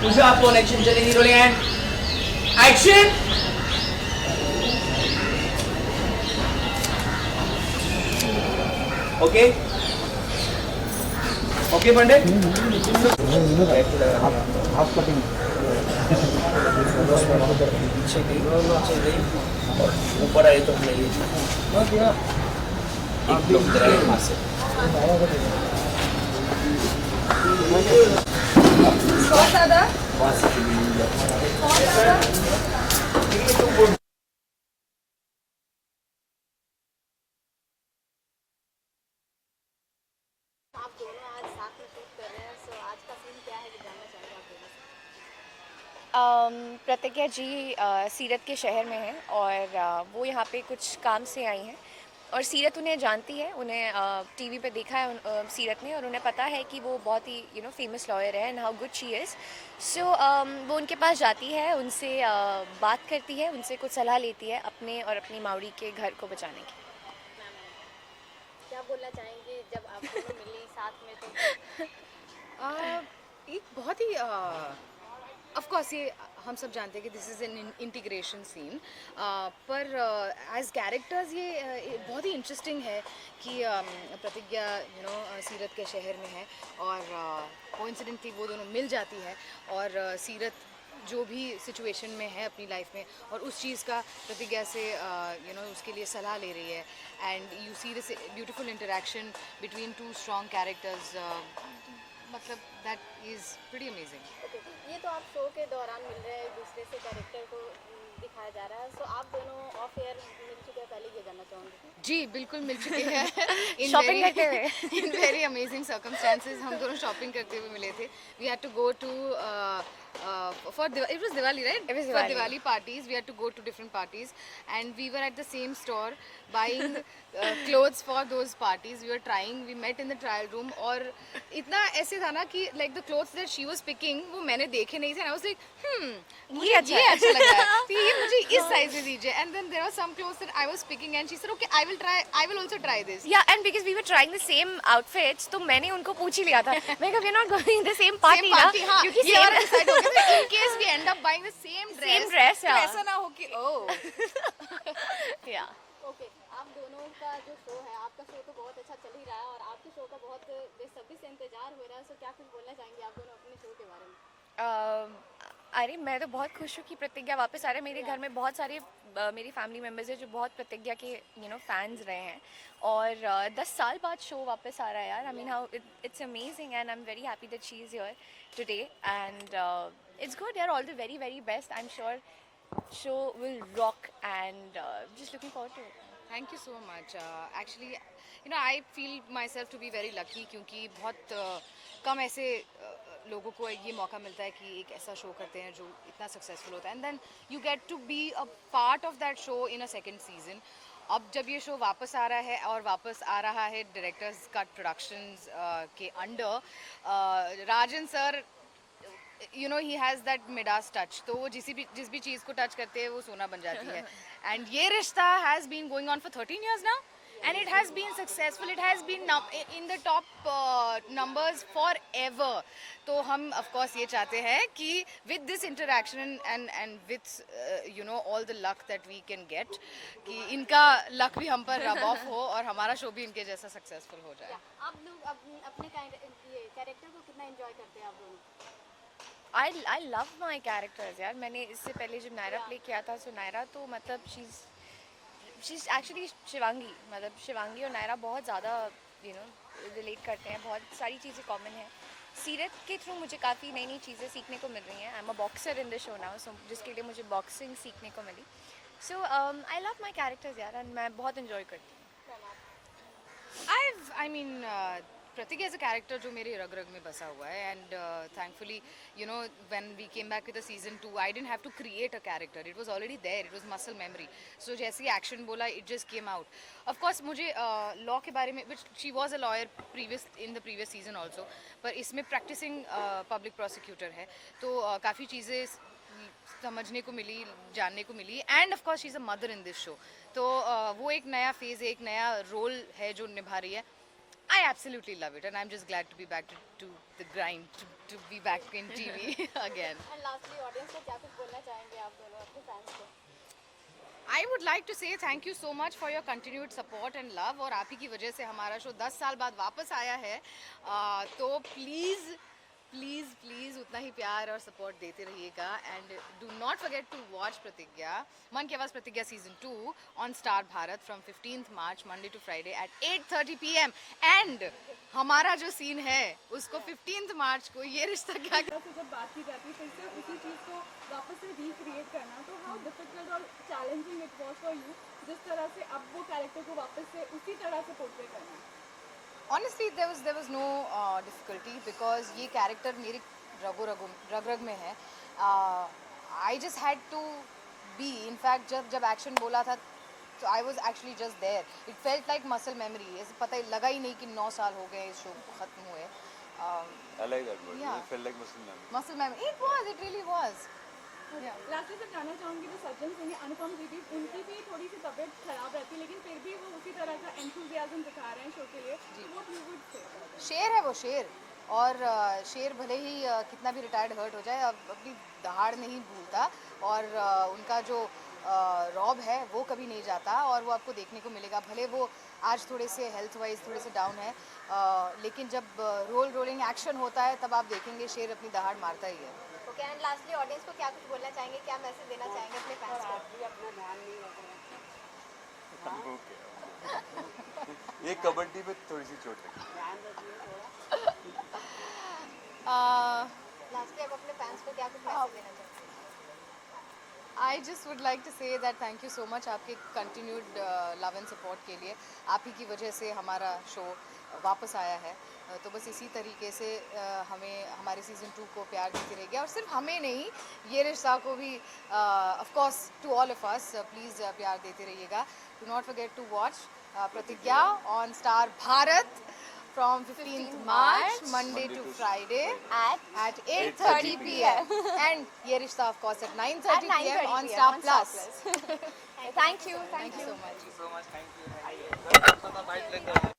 पूजा आपको एक्शन चलेगी, rolling and action. Okay okay Pandey, half cutting पीछे गई और ऊपर आए तो हमने ये एक लोग वहाँ से बहुत ज़्यादा आप दोनों आज साथ में शूट कर रहे हैं, सो आज का सीन क्या है, ये जानना चाहेंगे आप दोनों से। प्रतिज्ञा जी सीरत के शहर में हैं और वो यहाँ पे कुछ काम से आई हैं और सीरत उन्हें जानती है, उन्हें टीवी पे देखा है सीरत ने, और उन्हें पता है कि वो बहुत ही फेमस लॉयर है and how good she is. So वो उनके पास जाती है, उनसे बात करती है, उनसे कुछ सलाह लेती है अपने और अपनी मावड़ी के घर को बचाने की। क्या बोलना चाहेंगे जब आप दोनों मिली साथ में तो? एक बहुत ही ऑफ कोर्स ये हम सब जानते हैं कि this is an integration scene, पर एज कैरेक्टर्स ये बहुत ही इंटरेस्टिंग है कि प्रतिज्ञा सीरत के शहर में है और कोइंसिडेंटली वो दोनों मिल जाती है और सीरत जो भी सिचुएशन में है अपनी लाइफ में और उस चीज़ का प्रतिज्ञा से उसके लिए सलाह ले रही है and you see this beautiful interaction between two strong characters, मतलब that is pretty amazing. Okay, ये तो आप शो के दौरान मिल रहे हैं, एक दूसरे से कैरेक्टर को दिखाया जा रहा है, सो आप दोनों ऑफ एयर मिल चुके हैं, पहले ये जानना चाहूँगी। जी बिल्कुल मिल चुके हैं शॉपिंग करते हुए इन वेरी अमेजिंग सर्कमस्टांसेस हम दोनों शॉपिंग करते हुए मिले थे। We had to go to for it was Diwali, right? It was For Diwali. Diwali parties we had to go to different parties and we were at the same store buying clothes for those parties. We were trying, we met in the trial room और इतना ऐसे था ना कि like the clothes that she was picking वो मैंने देखे नहीं थे and I was like मुझे ये अच्छा लग रहा है तो ये मुझे इस साइज में दीजिए and then there were some clothes that I was picking and she said okay I will also try this. Yeah, and because we were trying the same outfits, तो मैंने उनको पूछ ही लिया था, मैं कहा we're not going the same party ना, हाँ, क्योंकि ये हमारा decide हो गया था in case we end up buying the same dress, तो yeah. ऐसा ना हो कि yeah. ओके, आप दोनों का जो शो है, आपका शो तो बहुत अच्छा चल ही रहा है और आपके शो का बहुत बेसब्री से इंतजार हो रहा है, सो क्या कुछ बोलना चाहेंगे आप दोनों अपने शो के बारे में? अरे मैं तो बहुत खुश हूँ कि प्रतिज्ञा वापस आ रहे हैं। मेरे घर में बहुत सारे मेरी फैमिली मेम्बर्स हैं जो बहुत प्रतिज्ञा के फैंस रहे हैं और 10 साल बाद शो वापस आ रहा है यार। I mean how it's amazing and I am very happy that she is here today and it's good यार। All the very very best. I am sure show will rock and just looking forward to it. Thank you so much. Actually, I feel myself to be very lucky क्योंकि बहुत कम ऐसे लोगों को ये मौका मिलता है कि एक ऐसा शो करते हैं जो इतना सक्सेसफुल होता है and then you get to be a part of that show in a second season. अब जब ये शो वापस आ रहा है और वापस आ रहा है डायरेक्टर्स कट प्रोडक्शंस के under, Rajan sir he has that Midas touch, तो वो जिस भी चीज़ को टच करते हैं वो सोना बन जाती है एंड ये रिश्ता has been going on for 13 years now and it has been successful. It has been in the top numbers forever. तो हम of course ये चाहते हैं कि with this interaction and with all the luck that we can get कि इनका luck भी हम पर rub off हो और हमारा शो भी इनके जैसा successful हो जाए। आप लोग अपने कैरेक्टर को कितना एंजॉय करते हैं आप दोनों? आई लव माई कैरेक्टर्स यार। मैंने इससे पहले जब नायरा प्ले किया था, सो नायरा तो मतलब शी इज़ एक्चुअली शिवांगी, मतलब शिवांगी और नायरा बहुत ज़्यादा रिलेट करते हैं, बहुत सारी चीज़ें कॉमन हैं। सीरत के थ्रू मुझे काफ़ी नई नई चीज़ें सीखने को मिल रही हैं। I am a boxer in the show now, so जिसके लिए मुझे बॉक्सिंग सीखने को मिली। So I love my characters यार एंड मैं बहुत इन्जॉय करती हूँ। I mean, Pratik is a character जो मेरे रग रग में बसा हुआ है and thankfully when we came back with the season 2 I didn't have to create a character, it was already there, it was muscle memory. So जैसे ही action बोला it just came out. Of course मुझे law के बारे में, which she was a lawyer in the previous season also, पर इसमें practicing public prosecutor है, तो काफ़ी चीज़ें समझने को मिली, जानने को मिली and of course she is a mother in this show, तो वो एक नया फेज़ है, एक नया रोल है जो निभा रही है। I absolutely love it, and I'm just glad to be back to the grind, to be back in TV again. And lastly audience को क्या कुछ बोलना चाहेंगे आप दोनों अपने फैंस को? I would like to say thank you so much for your continued support and love. और आप ही की वजह से हमारा शो 10 साल बाद वापस आया है, तो प्लीज़ प्लीज़ प्लीज़ उतना ही प्यार और सपोर्ट देते रहिएगा. And do not forget to watch Pratigya, Mann Ki Awaaz Pratigya season 2 on Star Bharat from 15th March Monday to Friday at 8:30 PM. And हमारा जो सीन है उसको 15th March को ये रिश्ता क्या से जब बात की जाती है फिर से उसी चीज़ को वापस से रिक्रिएट करना, तो हाउ डिफिकल्ट और challenging it was for you जिस तरह से अब वो कैरेक्टर को वापस से उसी तरह से पोर्ट्रे करना? Honestly, there was no difficulty because ये कैरेक्टर मेरे रग रग में है. I just had to be. In fact, जब एक्शन बोला था तो I was actually just there. It felt like muscle memory. ऐसे पता ही लगा ही नहीं कि 9 साल हो गए इस शो खत्म हुए. I like that word. Yeah. It felt like muscle memory. Muscle memory. It really was. Last से जानना चाहूँगी जो सज्जन सिंह है, अनुपम दीदी, उनकी भी थोड़ी सी तबीयत खराब रहती है लेकिन फिर भी वो उसी तरह का एंथुजियाज्म दिखा रहे हैं शो के लिए. What you would say? शेर है वो, शेर. और शेर भले ही कितना भी रिटायर्ड हर्ट हो जाए अपनी दहाड़ नहीं भूलता. और उनका जो रॉब है वो कभी नहीं जाता और वो आपको देखने को मिलेगा. भले वो आज थोड़े से हेल्थ वाइज थोड़े से डाउन है, लेकिन जब रोलिंग एक्शन होता है तब आप देखेंगे शेर अपनी दहाड़ मारता ही है. ओके, एंड लास्टली ऑडियंस को क्या कुछ बोलना चाहेंगे, क्या मैसेज देना चाहेंगे अपने फैंस को? ये कबड्डी पे थोड़ी सी चोट लगी. लास्टली आप अपने फैंस को क्या कुछ मैसेज देना चाहेंगे? I just would like to say that thank you so much आपके continued love and support के लिए. आप ही की वजह से हमारा शो वापस आया है, तो बस इसी तरीके से हमें हमारे सीज़न 2 को प्यार देते रहेगा. और सिर्फ हमें नहीं, ये रिश्ता को भी of course to all of us please प्यार देते रहिएगा. Do not forget to watch Pratigya on Star Bharat from 15th March Monday to Friday at 8:30 PM. And ये रिश्ता of course at 9:30 PM on Star Plus. Thank you Thank you so much. Thank you so much. Thank you.